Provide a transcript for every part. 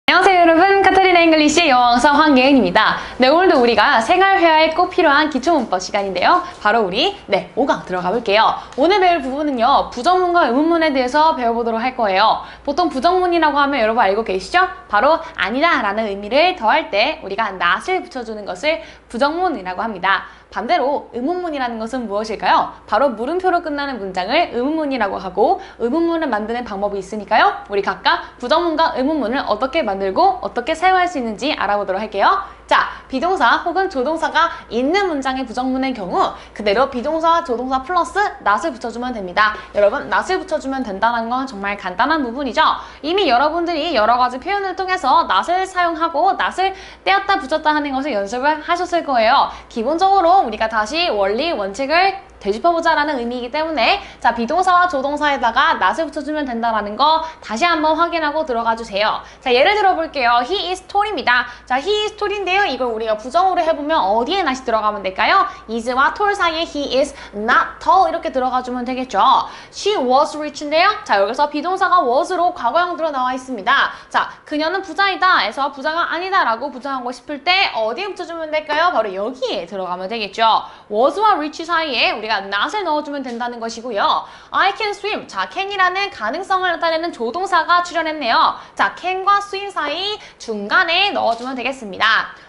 안녕하세요 여러분, 카타리나 잉글리시의 영어강사 황예은입니다. 네, 오늘도 우리가 생활회화에 꼭 필요한 기초문법 시간인데요. 바로 우리 5강 들어가 볼게요. 오늘 배울 부분은요, 부정문과 의문문에 대해서 배워보도록 할 거예요. 보통 부정문이라고 하면 여러분 알고 계시죠? 바로 아니다 라는 의미를 더할 때 우리가 not을 붙여주는 것을 부정문이라고 합니다. 반대로 의문문이라는 것은 무엇일까요? 바로 물음표로 끝나는 문장을 의문문이라고 하고, 의문문을 만드는 방법이 있으니까요. 우리 각각 부정문과 의문문을 어떻게 만들고 어떻게 사용할 수 있는지 알아보도록 할게요. 자, 비동사 혹은 조동사가 있는 문장의 부정문의 경우 그대로 비동사와 조동사 플러스 not을 붙여주면 됩니다. 여러분, not을 붙여주면 된다는 건 정말 간단한 부분이죠. 이미 여러분들이 여러 가지 표현을 통해서 not을 사용하고 not을 떼었다 붙였다 하는 것을 연습을 하셨을 거예요. 기본적으로 우리가 다시 원리, 원칙을 되짚어보자라는 의미이기 때문에, 자, 비동사와 조동사에다가 not을 붙여주면 된다라는 거 다시 한번 확인하고 들어가 주세요. 자, 예를 들어볼게요. He is tall입니다. 자, he is tall인데요. 이걸 우리가 부정으로 해보면 어디에 not이 들어가면 될까요? is와 tall 사이에 he is not tall 이렇게 들어가주면 되겠죠. She was rich인데요. 자, 여기서 비동사가 was로 과거형으로 나와 있습니다. 자, 그녀는 부자이다 에서 부자가 아니다 라고 부정하고 싶을 때 어디에 붙여주면 될까요? 바로 여기에 들어가면 되겠죠. was와 rich 사이에 우리가 not을 넣어주면 된다는 것이고요. I can swim. 자, can이라는 가능성을 나타내는 조동사가 출연했네요. 자, can과 swim 사이 중간에 넣어주면 되겠습니다.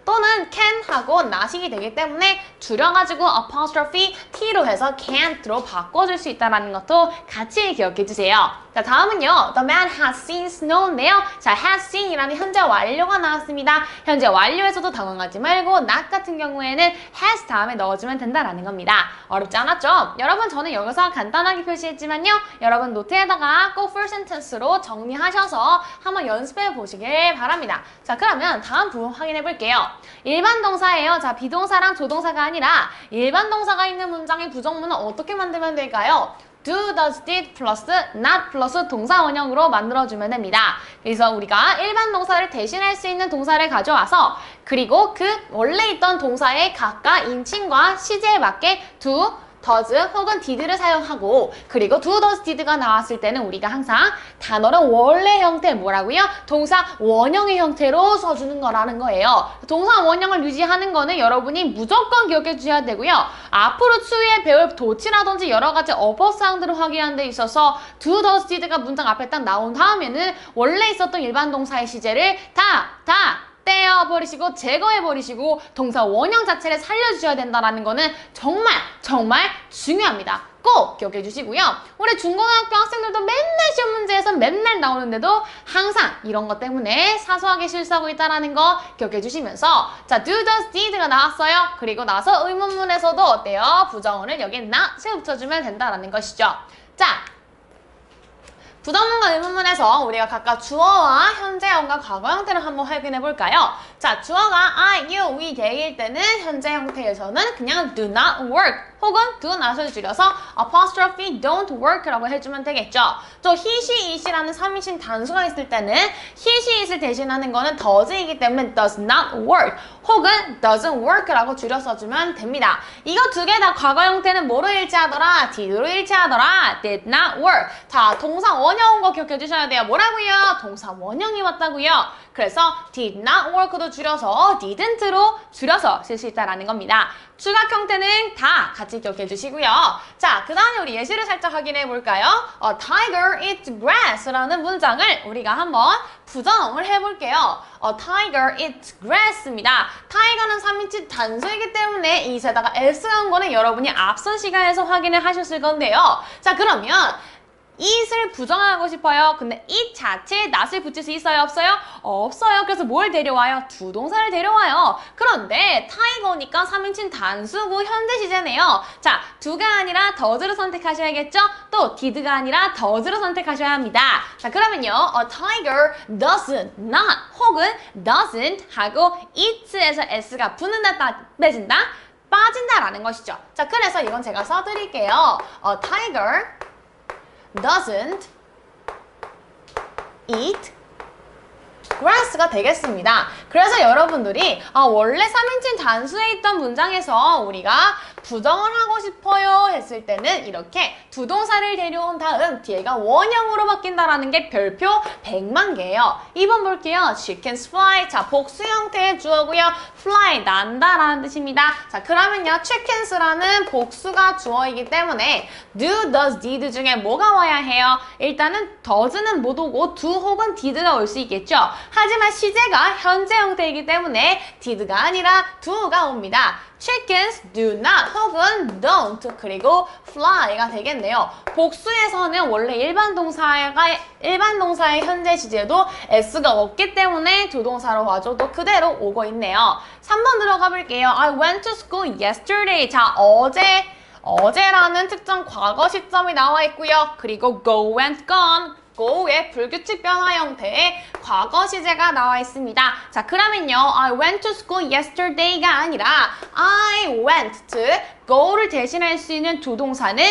또는 can하고 not이 되기 때문에 줄여가지고 apostrophe t로 해서 can't로 바꿔줄 수 있다는 것도 같이 기억해 주세요. 자, 다음은요. The man has seen snow인데요. 자, has seen이라는 현재 완료가 나왔습니다. 현재 완료에서도 당황하지 말고 not 같은 경우에는 has 다음에 넣어주면 된다는 겁니다. 어렵지 않았죠? 여러분, 저는 여기서 간단하게 표시했지만요. 여러분 노트에다가 꼭 full sentence로 정리하셔서 한번 연습해 보시길 바랍니다. 자, 그러면 다음 부분 확인해 볼게요. 일반 동사예요. 자, 비동사랑 조동사가 아니라 일반 동사가 있는 문장의 부정문은 어떻게 만들면 될까요? do, does, did 플러스 not 플러스 동사 원형으로 만들어주면 됩니다. 그래서 우리가 일반 동사를 대신할 수 있는 동사를 가져와서, 그리고 그 원래 있던 동사의 각각 인칭과 시제에 맞게 do, does 혹은 did를 사용하고, 그리고 do, does, did가 나왔을 때는 우리가 항상 단어를 원래 형태 뭐라고요? 동사 원형의 형태로 써주는 거라는 거예요. 동사 원형을 유지하는 거는 여러분이 무조건 기억해 주셔야 되고요. 앞으로 추후에 배울 도치라든지 여러 가지 어법 사항들을 확인하는 데 있어서 do, does, did가 문장 앞에 딱 나온 다음에는 원래 있었던 일반 동사의 시제를 다 떼어버리시고 제거해버리시고 동사 원형 자체를 살려주셔야 된다는 거는 정말 중요합니다. 꼭 기억해 주시고요. 우리 중고등학교 학생들도 맨날 시험 문제에서 맨날 나오는데도 항상 이런 것 때문에 사소하게 실수하고 있다는 거 기억해 주시면서, 자, do, does, did가 나왔어요. 그리고 나서 의문문에서도 어때요? 부정어를 여기에 not을 붙여주면 된다는 것이죠. 자, 부정문과 의문문에서 우리가 각각 주어와 현재형과 과거 형태를 한번 확인해 볼까요? 자, 주어가 I, you, we, they일 때는 현재 형태에서는 그냥 do not work 혹은 do not을 줄여서 apostrophe don't work라고 해주면 되겠죠. 또 he, she, it이라는 3인칭 단수가 있을 때는 he, she, it을 대신하는 거는 does이기 때문에 does not work 혹은 doesn't work라고 줄여 써주면 됩니다. 이거 두 개 다 과거 형태는 뭐로 일치하더라? did로 일치하더라. did not work. 자, 동사 원형 거 기억해 주셔야 돼요. 뭐라고요? 동사 원형이 맞다고요. 그래서 did not work도 줄여서 didn't로 줄여서 쓸 수 있다는 겁니다. 추각 형태는 다 같이 기억해 주시고요. 자, 그 다음에 우리 예시를 살짝 확인해 볼까요? A tiger eats grass라는 문장을 우리가 한번 부정을 해볼게요. A tiger eats grass입니다. tiger는 3인칭 단수이기 때문에 it에다가 s가 온 거는 여러분이 앞선 시간에서 확인을 하셨을 건데요. 자, 그러면 it을 부정하고 싶어요. 근데 it 자체에 not을 붙일 수 있어요? 없어요? 없어요. 그래서 뭘 데려와요? 두 동사를 데려와요. 그런데 tiger니까 3인칭 단수고 현재 시제네요. 자, do가 아니라 does를 선택하셔야겠죠? 또 did가 아니라 does를 선택하셔야 합니다. 자, 그러면요. A tiger does not 혹은 doesn't 하고 it에서 s가 붙는다, 빼진다? 빠진다라는 것이죠. 자, 그래서 이건 제가 써드릴게요. A tiger doesn't eat grass가 되겠습니다. 그래서 여러분들이 원래 3인칭 단수에 있던 문장에서 우리가 부정을 하고 싶어요 했을 때는 이렇게 두 동사를 데려온 다음 뒤에가 원형으로 바뀐다라는 게 별표 100만 개예요. 2번 볼게요. Chickens fly. 자, 복수 형태의 주어고요. fly, 난다라는 뜻입니다. 자, 그러면요. chickens라는 복수가 주어이기 때문에 do, does, did 중에 뭐가 와야 해요? 일단은 does는 못 오고 do 혹은 did가 올 수 있겠죠. 하지만 시제가 현재 형태이기 때문에 did가 아니라 do가 옵니다. Chickens do not 혹은 don't 그리고 fly가 되겠네요. 복수에서는 원래 일반 동사의 현재 시제도 s가 없기 때문에 조동사로 와줘도 그대로 오고 있네요. 3번 들어가 볼게요. I went to school yesterday. 자, 어제라는 특정 과거 시점이 나와 있고요. 그리고 go, went, gone. go의 불규칙 변화 형태의 과거 시제가 나와 있습니다. 자, 그러면요. I went to school yesterday가 아니라 I went to go를 대신할 수 있는 조동사는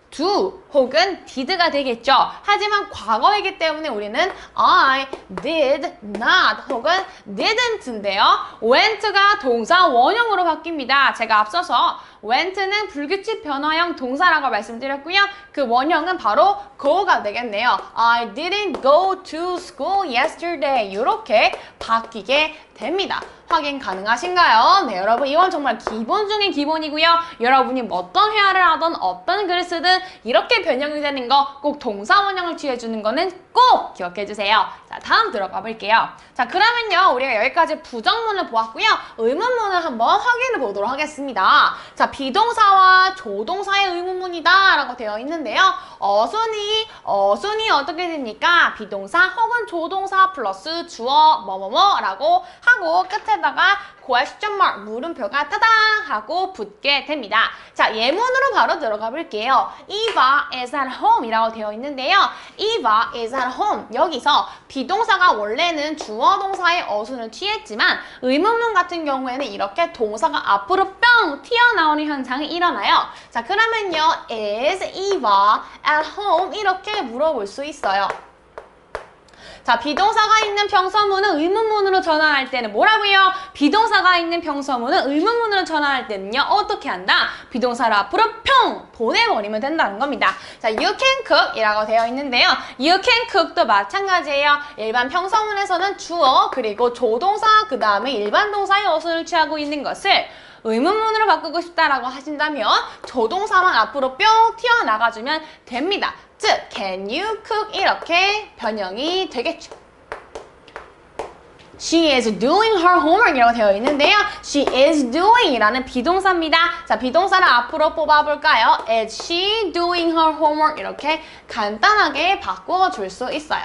do 혹은 did가 되겠죠. 하지만 과거이기 때문에 우리는 I did not 혹은 didn't인데요. went가 동사 원형으로 바뀝니다. 제가 앞서서 went는 불규칙 변화형 동사라고 말씀드렸고요. 그 원형은 바로 go가 되겠네요. I didn't go to school yesterday. 이렇게 바뀌게 됩니다. 확인 가능하신가요? 네, 여러분 이건 정말 기본 중에 기본이고요. 여러분이 어떤 회화를 하든 어떤 글을 쓰든 이렇게 변형이 되는 거 꼭 동사 원형을 취해주는 거는 꼭 기억해주세요. 자, 다음 들어가 볼게요. 자, 그러면요. 우리가 여기까지 부정문을 보았고요. 의문문을 한번 확인해 보도록 하겠습니다. 자, 비동사와 조동사의 의문문이다 라고 되어 있는데요. 어순이 어떻게 됩니까? 비동사 혹은 조동사 플러스 주어 뭐뭐뭐 라고 하고 끝에다가 question mark 물음표가 따당 하고 붙게 됩니다. 자, 예문으로 바로 들어가 볼게요. Eva is at home 이라고 되어 있는데요. Eva is at home. 여기서 비동사가 원래는 주어 동사의 어순을 취했지만 의문문 같은 경우에는 이렇게 동사가 앞으로 뿅 튀어나오는 현상이 일어나요. 자, 그러면요. Is Eva at home? 이렇게 물어볼 수 있어요. 자, 비동사가 있는 평서문은 의문문으로 전환할 때는 뭐라고요? 비동사가 있는 평서문은 의문문으로 전환할 때는요. 어떻게 한다? 비동사를 앞으로 평 보내버리면 된다는 겁니다. 자, you can cook 이라고 되어 있는데요. you can cook도 마찬가지예요. 일반 평서문에서는 주어 그리고 조동사 그 다음에 일반 동사의 어순을 취하고 있는 것을 의문문으로 바꾸고 싶다라고 하신다면 조동사만 앞으로 뿅 튀어나가주면 됩니다. 즉, can you cook 이렇게 변형이 되겠죠. She is doing her homework 이라고 되어 있는데요. She is doing 이라는 비동사입니다. 자, 비동사를 앞으로 뽑아볼까요? Is she doing her homework 이렇게 간단하게 바꿔줄 수 있어요.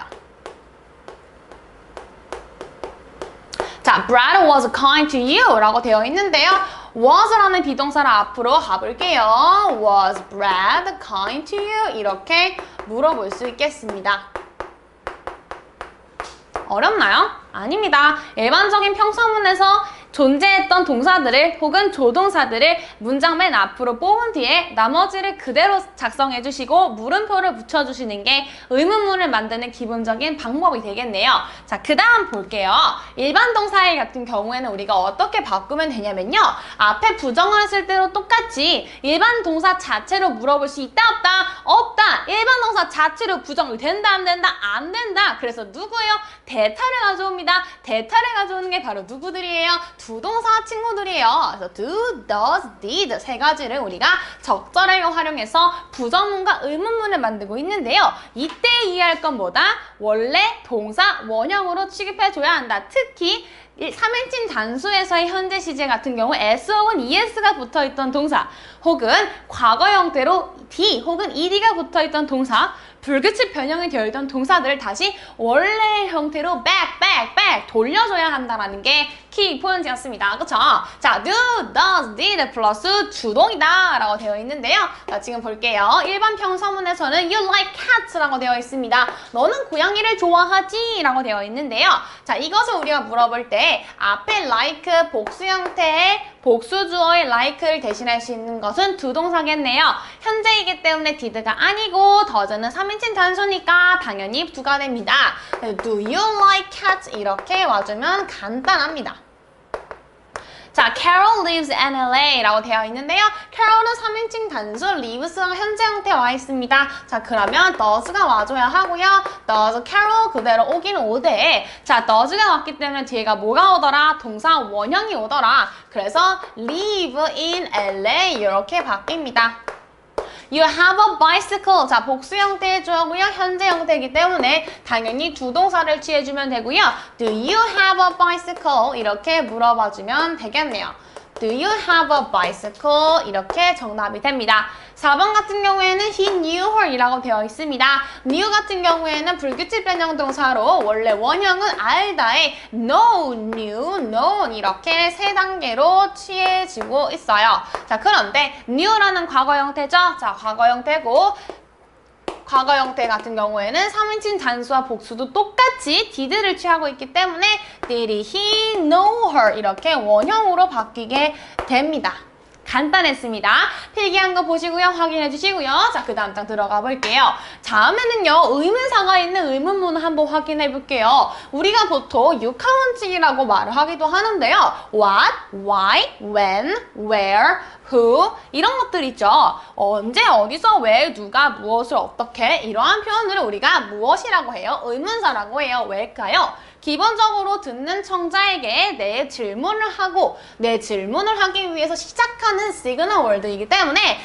자, Brad was kind to you 라고 되어 있는데요. was라는 비동사를 앞으로 가볼게요. Was Brad kind to you? 이렇게 물어볼 수 있겠습니다. 어렵나요? 아닙니다. 일반적인 평서문에서 존재했던 동사들을 혹은 조동사들을 문장 맨 앞으로 뽑은 뒤에 나머지를 그대로 작성해 주시고 물음표를 붙여주시는 게 의문문을 만드는 기본적인 방법이 되겠네요. 자, 그 다음 볼게요. 일반 동사의 같은 경우에는 우리가 어떻게 바꾸면 되냐면요. 앞에 부정을 했을 때도 똑같이 일반 동사 자체로 물어볼 수 있다 없다? 없다. 일반 동사 자체로 부정이 된다 안 된다? 안 된다. 그래서 누구예요? 대타를 가져옵니다. 대타를 가져오는 게 바로 누구들이에요? 두 동사 친구들이에요. 그래서 do, does, did 세 가지를 우리가 적절하게 활용해서 부정문과 의문문을 만들고 있는데요. 이때 이해할 건 뭐다? 원래 동사 원형으로 취급해줘야 한다. 특히 3인칭 단수에서의 현재 시제 같은 경우 s 혹은 es가 붙어있던 동사 혹은 과거 형태로 d 혹은 ed가 붙어있던 동사 불규칙 변형이 되어 있던 동사들을 다시 원래의 형태로 back 돌려줘야 한다는 게 키 포인트였습니다. 그쵸? 자, do, does, did 플러스 주동이다 라고 되어 있는데요. 자, 지금 볼게요. 일반 평서문에서는 you like cats 라고 되어 있습니다. 너는 고양이를 좋아하지? 라고 되어 있는데요. 자, 이것을 우리가 물어볼 때 앞에 like 복수 형태의 복수 주어의 like를 대신할 수 있는 것은 두 동사겠네요. 현재이기 때문에 did가 아니고 does는 3인칭 단수니까 당연히 두가 됩니다. Do you like cats? 이렇게 와주면 간단합니다. 자, Carol lives in LA라고 되어 있는데요. Carol은 3인칭 단수, lives가 현재 형태 와 있습니다. 자, 그러면 does가 와줘야 하고요. does Carol 그대로 오긴 오되, 자, does가 왔기 때문에 뒤에가 뭐가 오더라? 동사 원형이 오더라. 그래서 live in LA 이렇게 바뀝니다. You have a bicycle. 자, 복수 형태의 주어고요. 현재 형태이기 때문에 당연히 두 동사를 취해주면 되고요. Do you have a bicycle? 이렇게 물어봐주면 되겠네요. Do you have a bicycle? 이렇게 정답이 됩니다. 4번 같은 경우에는 he knew her 이라고 되어 있습니다. knew 같은 경우에는 불규칙 변형 동사로 원래 원형은 알다의 know, knew, known 이렇게 세 단계로 취해지고 있어요. 자, 그런데 knew라는 과거 형태죠. 자, 과거 형태고 과거 형태 같은 경우에는 3인칭 단수와 복수도 똑같이 did를 취하고 있기 때문에 did he know her 이렇게 원형으로 바뀌게 됩니다. 간단했습니다. 필기한 거 보시고요. 확인해 주시고요. 자, 그 다음 장 들어가 볼게요. 다음에는요. 의문사가 있는 의문문을 한번 확인해 볼게요. 우리가 보통 육하원칙이라고 말을 하기도 하는데요. What, why, when, where, who 이런 것들 있죠. 언제, 어디서, 왜, 누가, 무엇을, 어떻게 이러한 표현을 우리가 무엇이라고 해요? 의문사라고 해요. 왜일까요? 기본적으로 듣는 청자에게 내 질문을 하고 내 질문을 하기 위해서 시작하는 시그널 월드이기 때문에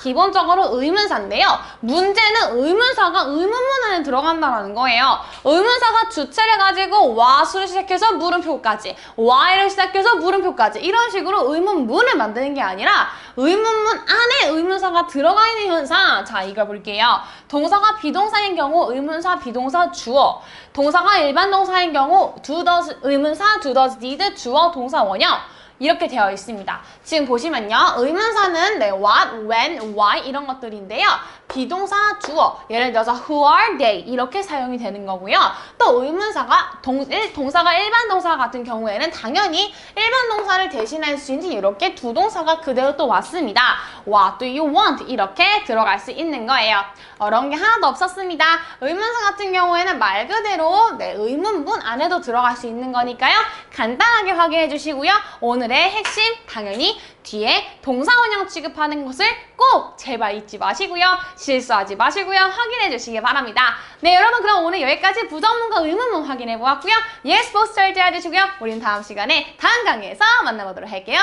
기본적으로 의문사인데요. 문제는 의문사가 의문문 안에 들어간다는 거예요. 의문사가 주체를 가지고 what을 시작해서 물음표까지 why를 시작해서 물음표까지 이런 식으로 의문문을 만드는 게 아니라 의문문 안에 의문사가 들어가 있는 현상. 자, 이걸 볼게요. 동사가 비동사인 경우 의문사, 비동사, 주어. 동사가 일반 동사인 경우 do, does, 의문사, do, does, did, 주어, 동사, 원형. 이렇게 되어 있습니다. 지금 보시면요. 의문사는 what, when, why 이런 것들인데요. 비동사, 주어, 예를 들어서 who are they 이렇게 사용이 되는 거고요. 또 의문사가 동사가 일반 동사 같은 경우에는 당연히 일반 동사를 대신할 수 있는 이렇게 두 동사가 그대로 또 왔습니다. What do you want? 이렇게 들어갈 수 있는 거예요. 어려운 게 하나도 없었습니다. 의문사 같은 경우에는 말 그대로 의문문 안에도 들어갈 수 있는 거니까요. 간단하게 확인해 주시고요. 오늘의 핵심 당연히 뒤에 동사 원형 취급하는 것을 꼭 제발 잊지 마시고요. 실수하지 마시고요. 확인해 주시기 바랍니다. 네, 여러분 그럼 오늘 여기까지 부정문과 의문문 확인해 보았고요. Yes, both 잘 해주시고요. 우린 다음 시간에 다음 강의에서 만나보도록 할게요.